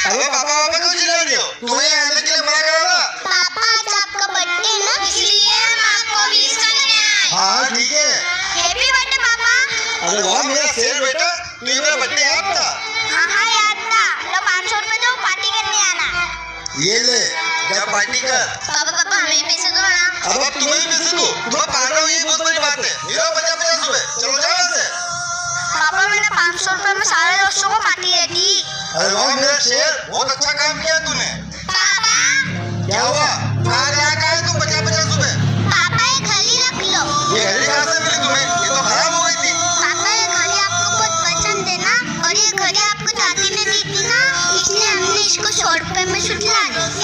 अरे पापा पापा क्यों चिल्ला रही हो? तुम्हें यहाँ आने के लिए मना करा था। पापा आज आपका बर्थडे है ना, इसलिए हम आपको विश करने आए। हाँ ठीक है। हैप्पी बर्थडे पापा। अरे वाह मेरा शेर बेटा, तुझे मेरा बर्थडे याद था? हाँ याद था। लो 500 रुपए दो, पार्टी करने आना। ये ले, जा पार्टी कर। पापा हमें पैसे दो ना। अब तुम्हें भी पैसे दूं? तुम्हें पार रहा हूँ ये बहुत बड़ी बात है। मेरा 50 रुपए, चलो जाओ यहाँ से। पापा मैंने 500 रुपए में सारे दोस्तों को पार्टी दे दी। अरे वाह मेरा शेर, बहुत अच्छा काम किया तूने। पापा क्या हुआ? कहाँ है तुम 50 रुपए? पापा ये घड़ी रख लो। ये घड़ी कहाँ से मिली तुम्हें? ये तो खराब हो गई थी। पापा ये घड़ी आपको बहुत पसंद है ना, और ये घड़ी आपको दादी ने दी थी ना, इसलिए हमने इसको 100 रुपए में छुटला दी।